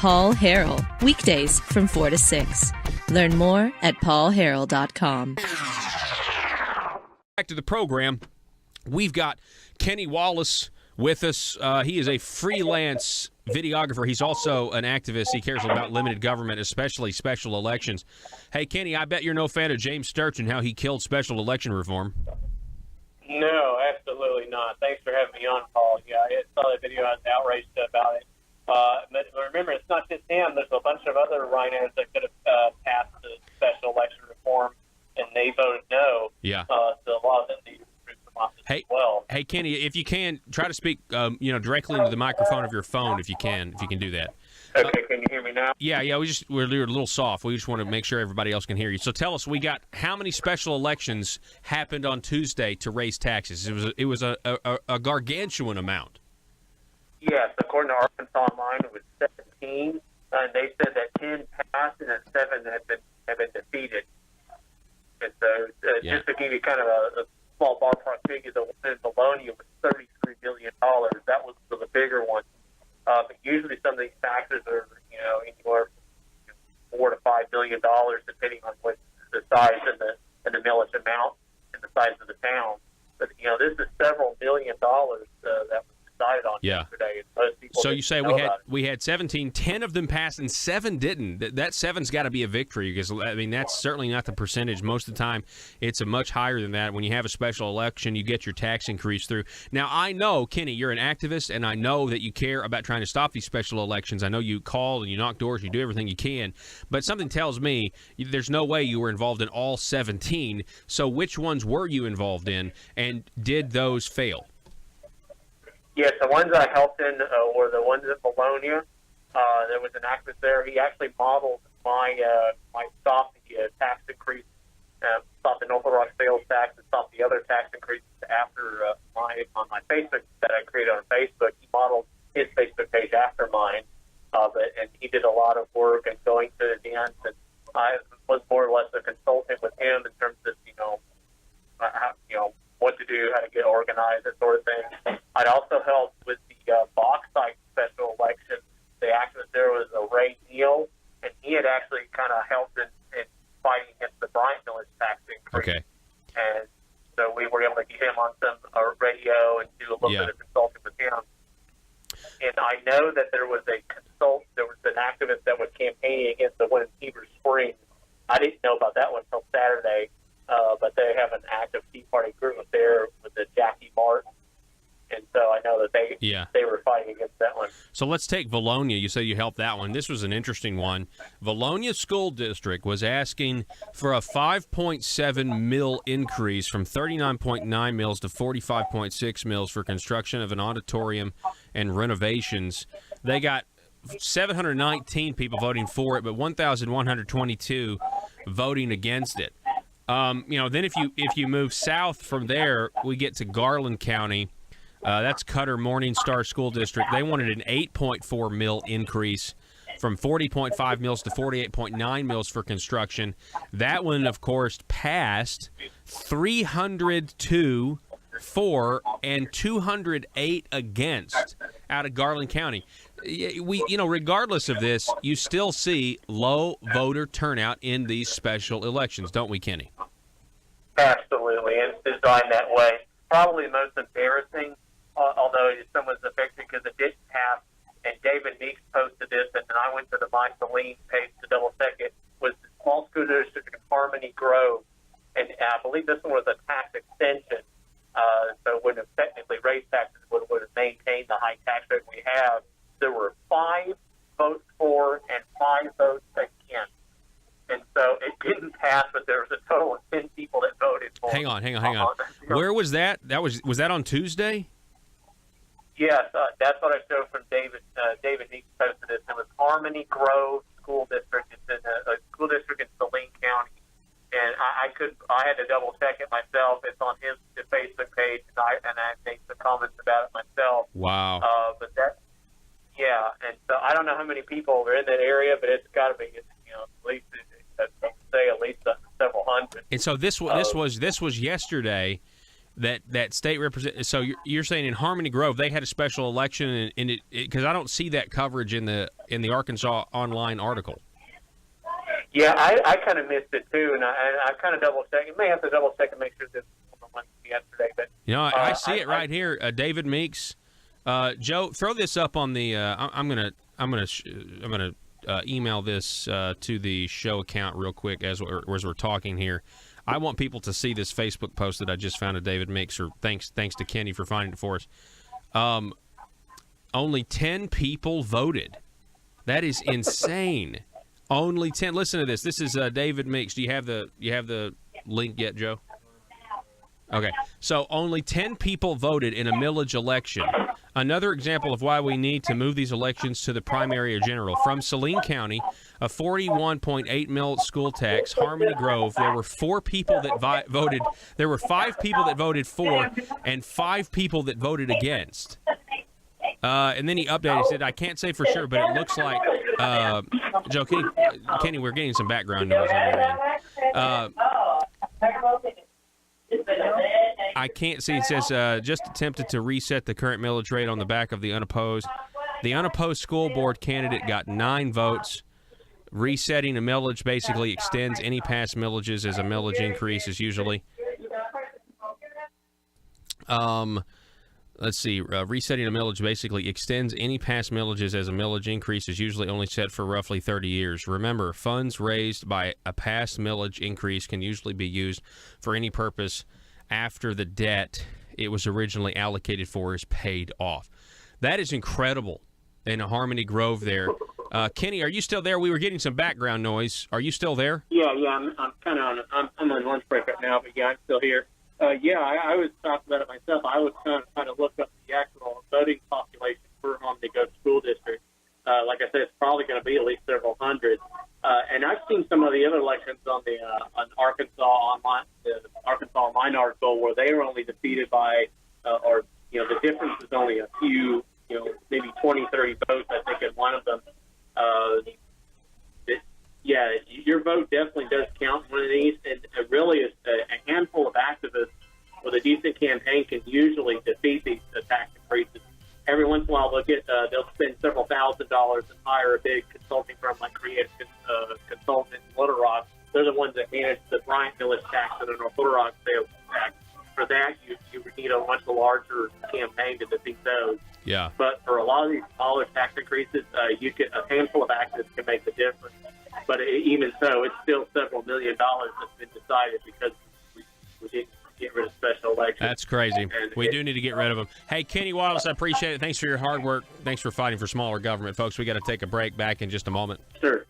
Paul Harrell, weekdays from 4 to 6. Learn more at paulharrell.com. Back to the program, we've got Kenny Wallis with us. He is a freelance videographer. He's also an activist. He cares about limited government, especially special elections. Hey, Kenny, I bet you're no fan of James Sturch and how he killed special election reform. No, absolutely not. Thanks for having me on, Paul. Yeah, I saw that video. I was outraged about it. But remember, it's not just him. There's a bunch of other rhinos that could have passed the special election reform, and they voted no. Yeah. So a lot of them need to prove some options as well. Hey, Kenny, if you can, try to speak directly into the microphone of your phone if you can do that. Okay, can you hear me now? Yeah, we're a little soft. We just want to make sure everybody else can hear you. So tell us, we got how many special elections happened on Tuesday to raise taxes? It was a gargantuan amount. Yes, according to Arkansas Online, it was 17, and they said that 10 passed and 7 have been defeated. And so, just to give you kind of a small ballpark figure, the one in Bologna was $33 billion. That was the bigger one. But usually some of these taxes are, anywhere from $4 to $5 billion, depending on what the size and the millage amount and the size of the town. But this is several $1 million that was decided on yesterday. So you say we had 17, 10 of them passed, and 7 didn't. That 7's got to be a victory because that's certainly not the percentage. Most of the time, it's a much higher than that. When you have a special election, you get your tax increase through. Now I know, Kenny, you're an activist, and I know that you care about trying to stop these special elections. I know you call and you knock doors, you do everything you can, but something tells me there's no way you were involved in all 17. So which ones were you involved in, and did those fail? Yes, the ones I helped in were the ones at Bologna. There was an activist there. He actually modeled my stop the tax increase, stop the North Rock sales tax, and stop the other tax increases after on my Facebook that I created on Facebook. He modeled his Facebook page after mine, and he did a lot of work and going to events, and I was more or less a consultant with him in terms of how, what to do, how to get organized, that sort of thing. I'd also helped with the bauxite special election. The activist there was Ray Neal, and he had actually kind of helped in fighting against the Bryant millage tax increase. Okay. And so we were able to get him on some radio and do a little bit of consulting with him. And I know that there was an activist that was campaigning against the one in Heber Springs. I didn't know about that one until Saturday, but they have an active Tea Party group up there with the Jackie Martin. And so I know that they were fighting against that one. So let's take Bologna. You say you helped that one. This was an interesting one. Bologna School District was asking for a 5.7 mil increase from 39.9 mils to 45.6 mils for construction of an auditorium and renovations. They got 719 people voting for it, but 1,122 voting against it. Then if you move south from there, we get to Garland County. That's Cutter Morningstar School District. They wanted an 8.4 mil increase from 40.5 mils to 48.9 mils for construction. That one, of course, passed 302 for and 208 against out of Garland County. Regardless of this, you still see low voter turnout in these special elections, don't we, Kenny? Absolutely, and it's designed that way. Probably the most embarrassing, although someone's affected because it didn't pass, and David Meeks posted this, and then I went to the Mike Saline page to double-check it, was the small school district in Harmony Grove, and I believe this one was a tax extension, so it wouldn't have technically raised taxes, but it would have maintained the high tax rate we have. There were 5 votes for and 5 votes against. And so it didn't pass, but there was a total of 10 people that voted for it. Hang on. Where was that? Was that on Tuesday? Yes, that's what I showed from David. David Meeks posted this. It was Harmony Grove School District. It's in a school district in Saline County. And I had to double check it myself. It's on his Facebook page, and I made some comments about it myself. Wow. And so I don't know how many people are in that area, but it's got to be, at least several hundred. And so this was yesterday, that state representative. So you're saying in Harmony Grove they had a special election, and it because I don't see that coverage in the Arkansas Online article. Yeah, I kind of missed it too, and I kind of double checked. You may have to double check and make sure this was on yesterday. But I see it right here. David Meeks, Joe, throw this up on the. I'm gonna email this to the show account real quick as we're talking here. I want people to see this Facebook post that I just found of David Meeks. Or thanks to Kenny for finding it for us. Only 10 people voted. That is insane. Only 10. Listen to this. This is David Meeks. Do you have the link yet, Joe? Okay. So only 10 people voted in a millage election. Another example of why we need to move these elections to the primary or general. From Saline County, a 41.8 mil school tax, Harmony Grove, there were 4 people that voted. There were 5 people that voted for and 5 people that voted against. And then he updated. He said, I can't say for sure, but it looks like, Joe, Kenny, we're getting some background noise on your end. I can't see. It says, just attempted to reset the current millage rate on the back of the unopposed. The unopposed school board candidate got 9 votes. Resetting a millage basically extends any past millages as a millage increase is usually. Let's see. Resetting a millage basically extends any past millages as a millage increase is usually only set for roughly 30 years. Remember, funds raised by a past millage increase can usually be used for any purpose after the debt it was originally allocated for is paid off. That is incredible in Harmony Grove there. Kenny, are you still there? We were getting some background noise. Are you still there? Yeah, I'm kind of I'm on lunch break right now, but yeah, I'm still here. I was talking about it myself. I was trying to look up the actual voting population for Harmony Grove School District. Like I said, it's probably going to be at least several hundred. And I've seen some of the other elections on the on Arkansas Online article where they were only defeated by, the difference is only a few, maybe 20, 30 votes. I think in one of them. Your vote definitely does count in one of these, and it really is a handful of activists with a decent campaign can usually defeat these tax increases. Every once in a while, they'll spend several $1,000s and hire a big consulting firm like Creative Consultant in Little Rock. They're the ones that manage the Bryant Village tax and the North Little Rock sales tax. For that, you would need a much larger campaign to defeat those. Yeah. But for a lot of these smaller tax increases, a handful of activists can make the difference. But even so, it's still several $1 million that's been decided because we didn't get rid of special elections. That's crazy. We do need to get rid of them. Hey, Kenny Wallis, I appreciate it. Thanks for your hard work. Thanks for fighting for smaller government. Folks, we got to take a break. Back in just a moment. Sure.